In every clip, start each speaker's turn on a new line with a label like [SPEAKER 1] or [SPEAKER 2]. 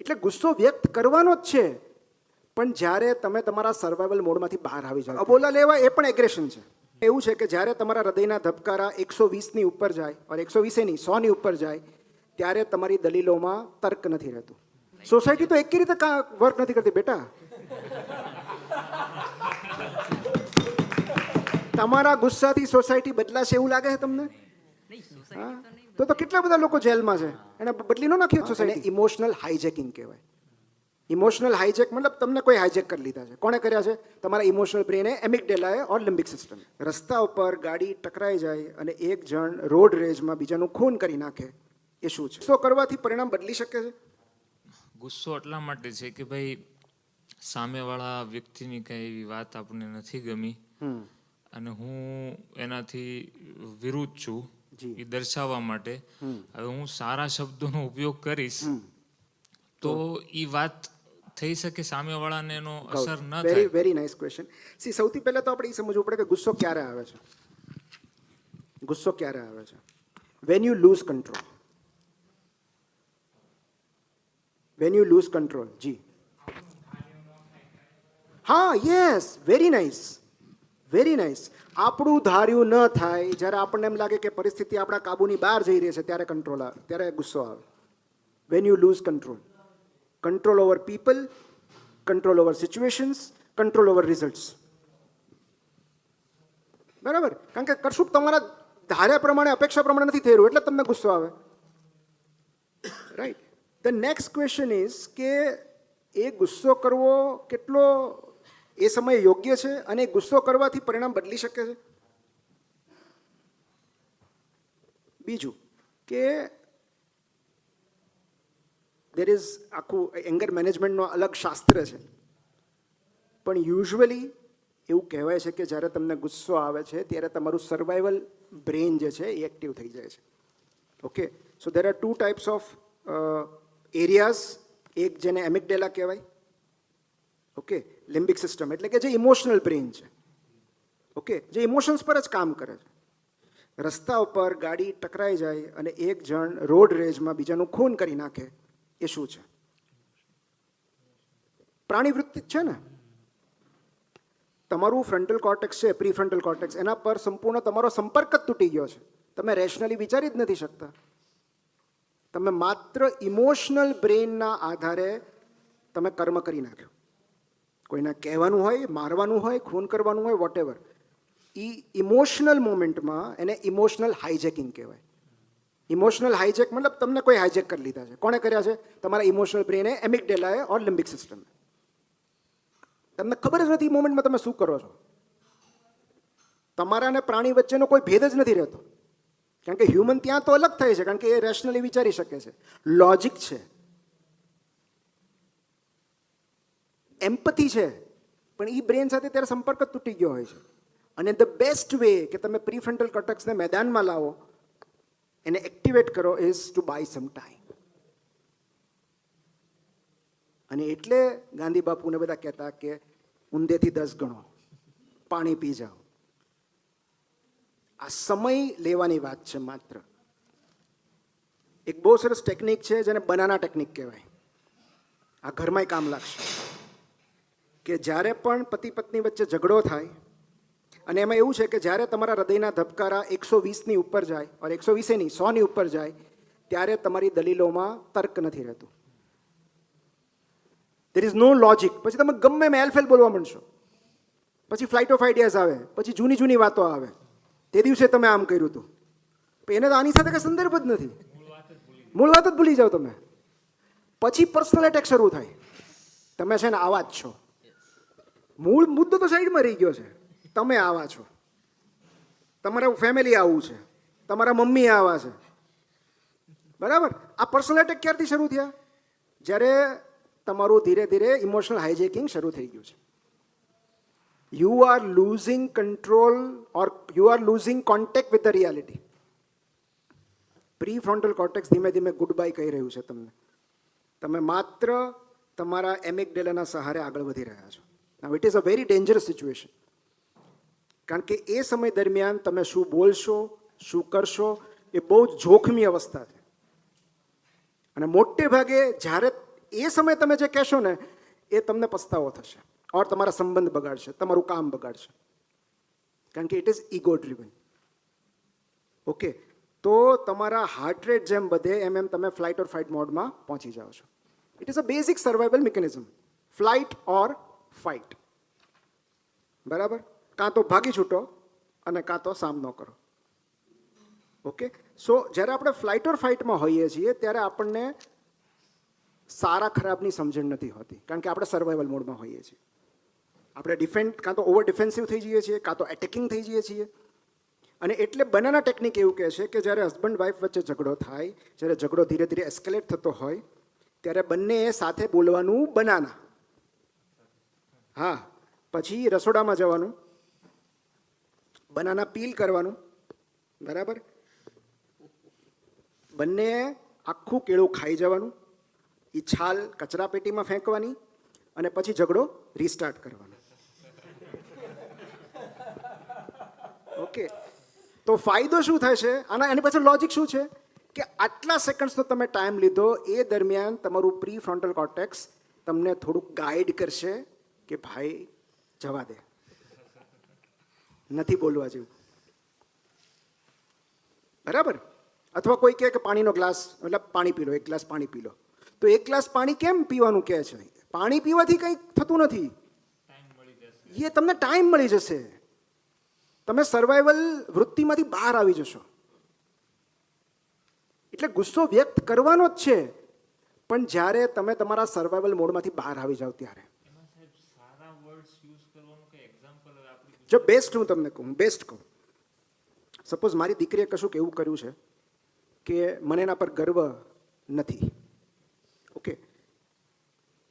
[SPEAKER 1] એટલે ગુસ્સો વ્યક્ત કરવાનો જ છે, પણ જ્યારે તમે તમારા સર્વાઈવલ મોડમાંથી બહાર આવી જાઓ. અબોલા લેવા એ પણ એગ્રેશન છે. એવું છે કે જ્યારે તમારા હૃદયના ધબકારા 120ની ઉપર જાય, ઓર 120 નહીં 100ની ઉપર જાય, ત્યારે તમારી દલીલોમાં તર્ક નથી રહેતું. સોસાયટી તો એક રીતે વર્ક નથી કરતી બેટા. તમારા ગુસ્સાથી સોસાયટી બદલાશે એવું લાગે છે તમને? હા, તો કેટલા બધા લોકો જેલમાં છે, એને બદલી ન નાખ્યું સોસાયટી. ઇમોશનલ હાઈજેકિંગ કહેવાય. ઇમોશનલ હાઈજેક મતલબ તમને કોઈ હાઈજેક કરી લીધા છે. કોણે કર્યા છે? તમારા ઇમોશનલ બ્રેને, એમિગડેલાએ ઓર લિમ્બિક સિસ્ટમ. રસ્તા ઉપર ગાડી ટકરાઈ જાય અને એક જણ રોડ રેજમાં બીજાનું ખૂન કરી નાખે, એ શું છે? ગુસ્સો કરવાથી પરિણામ બદલી શકે છે?
[SPEAKER 2] ગુસ્સો એટલા માટે છે કે ભાઈ સામેવાળા વ્યક્તિની કઈ એવી વાત આપણને નથી ગમી અને હું એનાથી વિરુદ્ધ છું એ દર્શાવવા માટે હવે હું સારા શબ્દોનો ઉપયોગ કરીશ તો એ વાત થઈ શકે, સામેવાળાને એનો અસર ન થાય.
[SPEAKER 1] Very very nice question. C, સૌથી પહેલા તો આપણે એ સમજવું પડે કે ગુસ્સો ક્યારે આવે છે. ગુસ્સો ક્યારે આવે છે? When you lose control. When you lose control. જી હા, yes, very nice, very nice. આપણું ધાર્યું ન થાય, જ્યારે આપણને એમ લાગે કે પરિસ્થિતિ આપણા કાબુની બહાર જઈ રહી છે, ત્યારે કંટ્રોલ આવે, ત્યારે ગુસ્સો આવે. Van you lose control. Control over people, control over situations, control over results. બરાબર? કારણ કે કશું તમારા ધાર્યા પ્રમાણે, અપેક્ષા પ્રમાણે નથી થઈ રહ્યું, એટલે તમને ગુસ્સો આવે. Right. The next question is કે એ ગુસ્સો કરવો કેટલો એ સમયે યોગ્ય છે અને ગુસ્સો કરવાથી પરિણામ બદલી શકે છે. બીજું કે દેર ઇઝ આખું એંગર મેનેજમેન્ટનો અલગ શાસ્ત્ર છે, પણ યુઝ્યુઅલી એવું કહેવાય છે કે જ્યારે તમને ગુસ્સો આવે છે ત્યારે તમારું સર્વાઈવલ બ્રેન જે છે એ એક્ટિવ થઈ જાય છે. Okay, so there are two types of areas. એક જેને એમિગડેલા કહેવાય, ઓકે, લિમ્બિક સિસ્ટમ એટલે કે જે ઇમોશનલ બ્રેન છે, ઓકે, જે ઇમોશન્સ પર જ કામ કરે છે. રસ્તા ઉપર ગાડી ટકરાઈ જાય અને એક જણ રોડ રેજમાં બીજાનું ખૂન કરી નાખે, એ શું છે? પ્રાણી વૃત્તિ જ છે ને. તમારું ફ્રન્ટલ કોર્ટેક્સ છે, પ્રી ફ્રન્ટલ કોર્ટેક્સ, એના પર સંપૂર્ણ તમારો સંપર્ક જ તૂટી ગયો છે. તમે રેશનલી વિચારી જ નથી શકતા. તમે માત્ર ઇમોશનલ બ્રેનના આધારે તમે કર્મ કરી નાખ્યું. કોઈને કહેવાનું હોય, મારવાનું હોય, ખૂન કરવાનું હોય, વોટેવર. એ ઇમોશનલ મોમેન્ટમાં એને ઇમોશનલ હાઈજેકિંગ કહેવાય. ઇમોશનલ હાઈજેક મતલબ તમને કોઈ હાઈજેક કરી લીધા છે. કોણે કર્યા છે? તમારા ઇમોશનલ બ્રેને, એમિગડેલાએ ઓર લિમ્બિક સિસ્ટમ. તમને ખબર જ નથી મોમેન્ટમાં તમે શું કરો છો. તમારા અને પ્રાણી વચ્ચેનો કોઈ ભેદ જ નથી રહેતો, કારણ કે હ્યુમન ત્યાં તો અલગ થાય છે, કારણ કે એ રેશનલી વિચારી શકે છે, લોજિક છે, એમ્પથી છે, પણ એ બ્રેન સાથે ત્યારે સંપર્ક જ તૂટી ગયો હોય છે. અને ધ બેસ્ટ વે કે તમે પ્રીફ્રન્ટલ કોર્ટેક્સને મેદાનમાં લાવો, એને એક્ટિવેટ કરો, is to buy some time. અને એટલે ગાંધી બાપુને બધા કહેતા કે ઊંધેથી 10 ગણો, પાણી પી જાઓ. આ સમય લેવાની વાત છે માત્ર. એક બહુ સરસ ટેકનિક છે જેને બનાના ટેકનિક કહેવાય. આ ઘરમાંય કામ લાગશે. કે જ્યારે પણ પતિ પત્ની વચ્ચે ઝઘડો થાય, અને એમાં એવું છે કે જ્યારે તમારા હૃદયના ધબકારા 120ની ઉપર જાય, ઓર 120 નહીં 100ની ઉપર જાય, ત્યારે તમારી દલીલોમાં તર્ક નથી રહેતું. There is no logic. પછી તમે ગમે એમ એલફેલ બોલવા માંડશો, પછી ફ્લાઇટ ઓફ આઈડિયાઝ આવે, પછી જૂની જૂની વાતો આવે. તે દિવસે તમે આમ કર્યું હતું, એને તો આની સાથે કંઈ સંદર્ભ જ નથી, મૂળ વાત જ ભૂલી જાઓ તમે. પછી પર્સનલ એટેક શરૂ થાય. તમે છે ને આવા જ છો. મૂળ મુદ્દો તો સાઈડમાં રહી ગયો છે. તમે આવા છો, તમારા ફેમિલી આવું છે, તમારા મમ્મી આવા છે. બરાબર? આ પર્સનલ એટેક ક્યારથી શરૂ થયા? જ્યારે તમારું ધીરે ધીરે ઇમોશનલ હાઈજેકિંગ શરૂ થઈ ગયું છે. You are losing control or you are losing contact with the reality. Prefrontal cortex ધીમે ધીમે ગુડ બાય કહી રહ્યું છે તમને. તમે માત્ર તમારા એમિગડેલાના સહારે આગળ વધી રહ્યા છો. Now it is a very dangerous situation. કારણ કે એ સમય દરમિયાન તમે શું બોલશો, શું કરશો, એ બહુ જ જોખમી અવસ્થા છે. અને મોટે ભાગે જ્યારે એ સમયે તમે જે કહેશો ને એ તમને પસ્તાવો થશે ઓર તમારા સંબંધ બગાડશે, તમારું કામ બગાડશે, કારણ કે it is ego driven. Okay, તો તમારા હાર્ટ રેટ જેમ વધે એમ તમે ફ્લાઇટ ઓર ફાઇટ મોડમાં પહોંચી જાઓ છો. It is a basic survival mechanism, flight or fight. બરાબર? કાં તો ભાગી છૂટો અને કાં તો સામનો કરો. ઓકે, સો જ્યારે આપણે ફ્લાઇટ ઓર ફાઇટમાં હોઈએ છીએ ત્યારે આપણને સારા ખરાબની સમજણ નથી હોતી, કારણ કે આપણે સર્વાઇવલ મોડમાં હોઈએ છીએ. આપણે કાં તો ઓવર ડિફેન્સિવ થઈ જઈએ છીએ, કાં તો એટેકિંગ થઈ જઈએ છીએ. અને એટલે બનાના ટેકનિક એવું કહે છે કે જ્યારે હસબન્ડ વાઈફ વચ્ચે ઝઘડો થાય, જ્યારે ઝઘડો ધીરે ધીરે એસ્કેલેટ થતો હોય ત્યારે બંનેએ સાથે બોલવાનું બનાના. હા, પછી રસોડામાં જવાનું, બનાના પીલ કરવાનું. બરાબર? બંને આખું કેળું ખાઈ જવાનું, એ છાલ કચરા પેટીમાં ફેંકવાની અને પછી ઝઘડો રીસ્ટાર્ટ કરવાનો. ઓકે, તો ફાયદો શું થાય છે આના? એની પાછળ લોજિક શું છે કે આટલા સેકન્ડ્સનો તમે ટાઈમ લીધો, એ દરમિયાન તમારું પ્રી ફ્રોન્ટલ કોર્ટેક્સ તમને થોડુંક ગાઈડ કરશે કે ભાઈ જવા દે, નથી બોલવા જેવું. બરાબર? અથવા કોઈ કહે કે પાણીનો ગ્લાસ, મતલબ પાણી પી લો, એક ગ્લાસ પાણી પી લો, તો એક ગ્લાસ પાણી કેમ પીવાનું કહે છે? પાણી પીવાથી કંઈ થતું નથી, એ તમને ટાઈમ મળી જશે, તમે સર્વાઈવલ વૃત્તિમાંથી બહાર આવી જશો. એટલે ગુસ્સો વ્યક્ત કરવાનો જ છે, પણ જ્યારે તમે તમારા સર્વાઈવલ મોડમાંથી બહાર આવી જાઓ ત્યારે. જો બેસ્ટ હું તમને કહું, બેસ્ટ કહું, સપોઝ મારી દીકરીએ કશુંક એવું કર્યું છે કે મને એના પર ગર્વ નથી. ઓકે,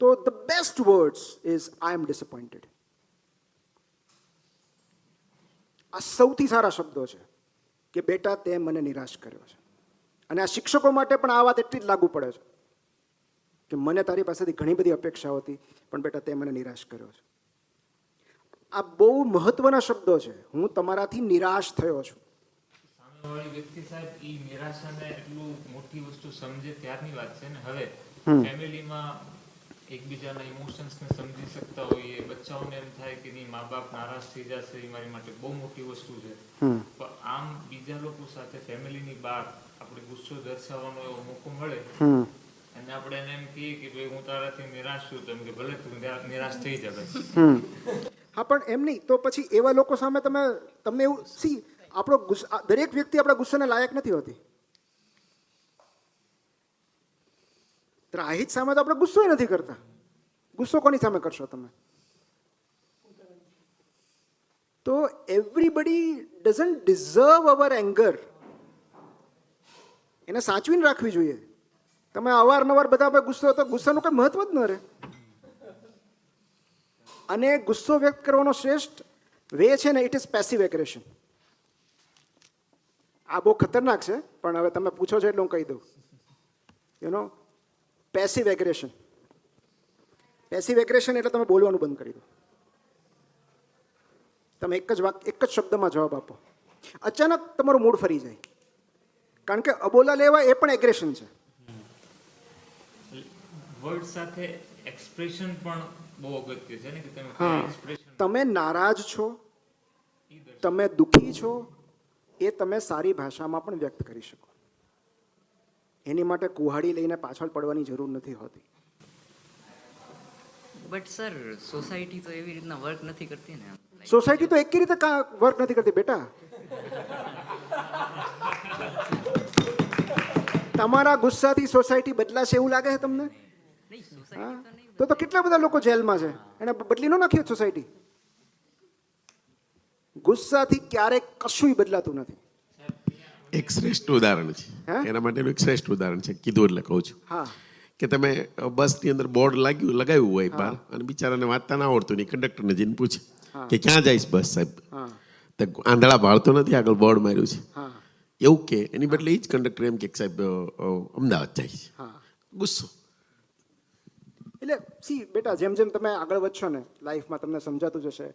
[SPEAKER 1] તો the best words is I am disappointed. આ સૌથી સારા શબ્દો છે કે બેટા તે મને નિરાશ કર્યો છે. અને આ શિક્ષકો માટે પણ આ વાત એટલી જ લાગુ પડે છે કે મને તારી પાસેથી ઘણી બધી અપેક્ષાઓ હતી, પણ બેટા તે મને નિરાશ કર્યો છે. આ બહુ મહત્વના શબ્દો છે. હું તમારાથી નિરાશ થયો છું.
[SPEAKER 2] સામેવાળી વ્યક્તિ સાહેબ ઈ નિરાશાને એટલું મોટી વસ્તુ સમજે ત્યારની વાત છે ને. હવે ફેમિલીમાં એકબીજાના ઇમોશન્સને સમજી શકતા હોઈએ, બચ્ચાઓને એમ થાય કે નહીં મા બાપ નારાજ થઈ જશે, એ મારી માટે બહુ મોટી વસ્તુ છે. પણ આમ બીજા લોકો સાથે ફેમિલીની બહાર આપણે ગુસ્સો દર્શાવવાનો એવો મોકો મળે અને આપણે એને એમ કહીએ કે ભાઈ હું તારાથી નિરાશ છું, તો એમ કે ભલે તું નિરાશ થઈ જાય.
[SPEAKER 1] હા, પણ એમ નહીં તો પછી એવા લોકો સામે તમને એવું આપણો દરેક વ્યક્તિ આપણા ગુસ્સાને લાયક નથી હોતી. ત્રાહિત સામે તો આપણે ગુસ્સો નથી કરતા. ગુસ્સો કોની સામે કરશો તમે? તો everybody doesn't deserve our anger. એને સાચવીને રાખવી જોઈએ. તમે અવારનવાર બધા પર ગુસ્સો, તો ગુસ્સાનું કંઈ મહત્વ જ ન રહે. અને ગુસ્સો વ્યક્ત કરવાનો શ્રેષ્ઠ વે છે ને, ઇટ ઇઝ પેસિવ એગ્રેશન. આ બહુ ખતરનાક છે, પણ હવે તમે પૂછો છો એટલે હું કહી દઉં. Passive aggression. પેસિવ એગ્રેશન એટલે તમે બોલવાનું બંધ કરી દો. તમે એક જ શબ્દમાં જવાબ આપો. અચાનક તમારું મૂડ ફરી જાય, કારણ કે અબોલા લેવા એ પણ એગ્રેશન છે.
[SPEAKER 2] વર્ડ સાથે એક્સપ્રેશન પણ બહુ અગત્ય છે ને, કે તમે એક્સપ્રેશન,
[SPEAKER 1] તમે નારાજ છો, તમે દુઃખી છો, એ તમે સારી ભાષામાં પણ વ્યક્ત કરી શકો. એની માટે કુહાડી લઈને પાછળ પડવાની જરૂર નથી હોતી.
[SPEAKER 3] બટ સર, સોસાયટી તો એવી રીતના વર્ક નથી કરતી ને.
[SPEAKER 1] સોસાયટી તો એક રીતે વર્ક નથી કરતી બેટા. તમારા ગુસ્સાથી સોસાયટી બદલાશે એવું લાગે છે તમને?
[SPEAKER 3] નહીં, સોસાયટી તો નહીં.
[SPEAKER 1] તો કેટલા બધા લોકો જેલમાં છે, એને બદલી ન નાખ્યો સોસાયટી. ગુસ્સાથી ક્યારેક કશું બદલાતું નથી.
[SPEAKER 4] એક શ્રેષ્ઠ ઉદાહરણ છે એના માટેનું, એક શ્રેષ્ઠ ઉદાહરણ છે, કીધું એટલે કહું છું.
[SPEAKER 1] હા,
[SPEAKER 4] કે તમે બસની અંદર બોર્ડ લગાવ્યું હોય બહાર, અને બિચારાને વાંચતા ના આવડતું નહીં, કંડક્ટરને જઈને પૂછે કે ક્યાં જાય છે બસ સાહેબ? તો આંધળા ભાળતો નથી, આગળ બોર્ડ માર્યું છે એવું કે. એની બદલે એ જ કંડક્ટર એમ કે સાહેબ અમદાવાદ જાય છે. ગુસ્સો.
[SPEAKER 1] એટલે બેટા જેમ જેમ તમે આગળ વધશો ને લાઈફમાં, તમને સમજાતું જશે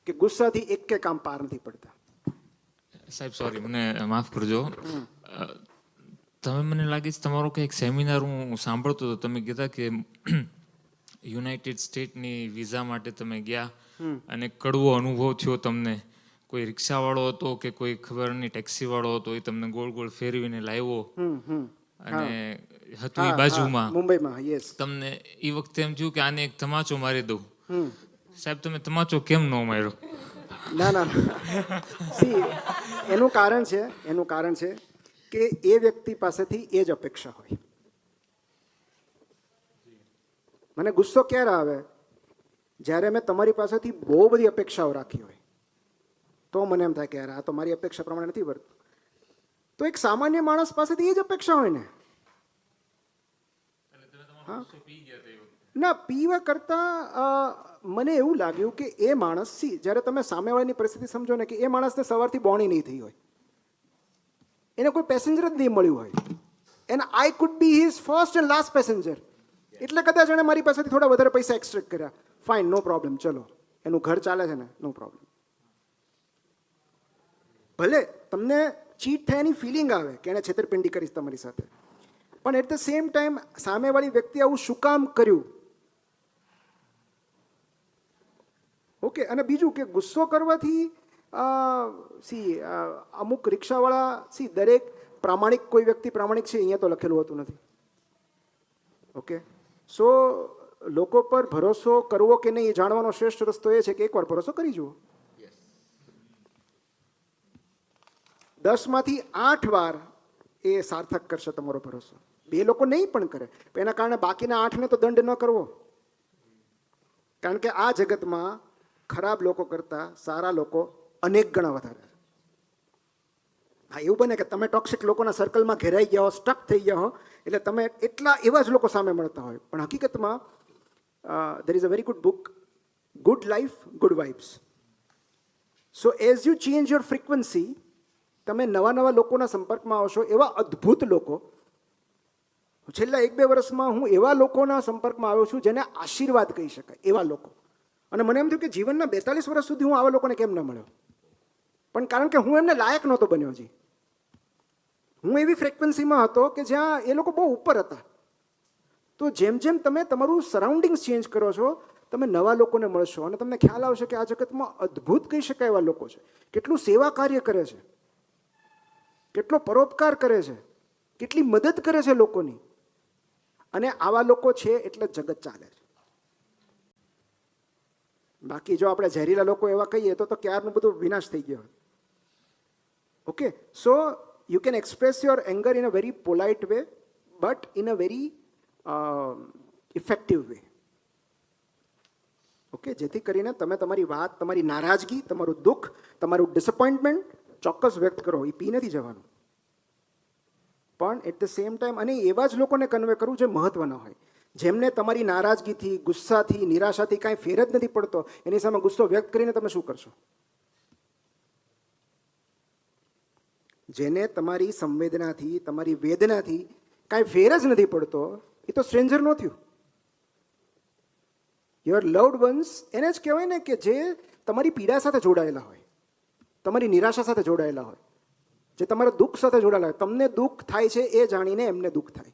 [SPEAKER 1] કે ગુસ્સાથી એક કે કામ પાર નથી પડતા.
[SPEAKER 2] સાહેબ સોરી, મને માફ કરજો. તમે મને લાગે છે તમારો કંઈક સેમિનાર હું સાંભળતો હતો, તમે કીધા કે યુનાઇટેડ સ્ટેટની વિઝા માટે તમે ગયા અને કડવો અનુભવ થયો તમને. કોઈ રિક્ષાવાળો હતો કે કોઈ ખબર નહીં ટેક્સીવાળો હતો, એ તમને ગોળ ગોળ ફેરવીને લાવ્યો અને હતું એ બાજુમાં
[SPEAKER 1] મુંબઈમાં. યસ.
[SPEAKER 2] તમને એ વખતે એમ થયું કે આને એક તમાચો મારી દઉં. સાહેબ તમે તમાચો કેમ ન માર્યો?
[SPEAKER 1] ના સી એનું કારણ છે કે એ વ્યક્તિ પાસેથી એ જ અપેક્ષા હોય. મને ગુસ્સો ક્યારે આવે? જ્યારે મેં તમારી પાસેથી બહુ બધી અપેક્ષાઓ રાખી હોય તો મને એમ થાય કે યાર આ તો મારી અપેક્ષા પ્રમાણે નથી વર્તતું. તો એક સામાન્ય માણસ પાસેથી એ જ અપેક્ષા હોય ને. ના, પીવા કરતાં મને એવું લાગ્યું કે એ માણસ જ્યારે તમે સામેવાળાની પરિસ્થિતિ સમજો ને કે એ માણસને સવારથી બોણી નહીં થઈ હોય, એને કોઈ પેસેન્જર જ નહીં મળ્યું હોય, and I could B his first and last passenger. એટલે કદાચ એણે મારી પાસેથી થોડા વધારે પૈસા એક્સટ્રેક્ટ કર્યા. ફાઇન, નો પ્રોબ્લેમ, ચલો એનું ઘર ચાલે છે ને, નો પ્રોબ્લેમ. ભલે તમને ચીટ થયાની ફિલિંગ આવે કે એણે છેતરપિંડી કરી તમારી સાથે, પણ એટ ધ સેમ ટાઈમ સામેવાળી વ્યક્તિ આવું શું કામ કર્યું? ઓકે. અને બીજું કે ગુસ્સો કરવાથી અમુક રિક્ષાવાળા દરેક પ્રામાણિક કોઈ વ્યક્તિ પ્રામાણિક છે અહીંયા તો લખેલું હોતું નથી. ઓકે. સો લોકો પર ભરોસો કરવો કે નહીં એ જાણવાનો શ્રેષ્ઠ રસ્તો એ છે કે એકવાર ભરોસો કરી જુઓ. 10માંથી 8 વાર એ સાર્થક કરશે તમારો ભરોસો. 2 લોકો નહીં પણ કરે, એના કારણે બાકીના 8ને તો દંડ ન કરવો. કારણ કે આ જગતમાં ખરાબ લોકો કરતાં સારા લોકો અનેક ગણા વધારે. હા, એવું બને કે તમે ટોક્સિક લોકોના સર્કલમાં ઘેરાઈ ગયા હો, સ્ટક થઈ ગયા હો, એટલે તમે એટલા એવા જ લોકો સામે મળતા હોય. પણ હકીકતમાં there is a very good book, Good Life, Good Vibes. So as you change your frequency, તમે નવા નવા લોકોના સંપર્કમાં આવશો. એવા અદ્ભુત લોકો, છેલ્લા 1-2 વર્ષમાં હું એવા લોકોના સંપર્કમાં આવ્યો છું જેને આશીર્વાદ કહી શકાય, એવા લોકો. અને મને એમ થયું કે જીવનના 42 વર્ષ સુધી હું આવા લોકોને કેમ ન મળ્યો? પણ કારણ કે હું એમને લાયક નહોતો બન્યો. હું એવી ફ્રિક્વન્સીમાં હતો કે જ્યાં એ લોકો બહુ ઉપર હતા. તો જેમ જેમ તમે તમારું સરાઉન્ડિંગ્સ ચેન્જ કરો છો, તમે નવા લોકોને મળશો અને તમને ખ્યાલ આવશે કે આ જગતમાં અદ્ભુત કહી શકાય એવા લોકો છે. કેટલું સેવા કાર્ય કરે છે, કેટલો પરોપકાર કરે છે, કેટલી મદદ કરે છે લોકોની. અને આવા લોકો છે એટલે જગત ચાલે છે. બાકી જો આપણે ઝેરીલા લોકો એવા કહીએ તો ક્યારનું બધું વિનાશ થઈ ગયો. Okay. So you can express your anger in a very polite way, but in a very effective way. Okay. જેથી કરીને તમે તમારી વાત, તમારી નારાજગી, તમારું દુઃખ, તમારું ડિસઅપોઇન્ટમેન્ટ ચોક્કસ વ્યક્ત કરો. એ પી નથી જવાનું. પણ એટ ધ સેમ ટાઈમ અને એવા જ લોકોને કન્વે કરવું જે મહત્વના હોય, જેમને તમારી નારાજગીથી, ગુસ્સાથી, નિરાશાથી કાંઈ ફેર જ નથી પડતો. એની સામે ગુસ્સો વ્યક્ત કરીને તમે શું કરશો? જેને તમારી સંવેદનાથી, તમારી વેદનાથી કાંઈ ફેર જ નથી પડતો, એ તો સ્ટ્રેન્જર ન થયું. યોર લવ્ડ વન્સ એને જ કહેવાય ને કે જે તમારી પીડા સાથે જોડાયેલા હોય, તમારી નિરાશા સાથે જોડાયેલા હોય, જે તમારા દુઃખ સાથે જોડાયેલા હોય. તમને દુઃખ થાય છે એ જાણીને એમને દુઃખ થાય.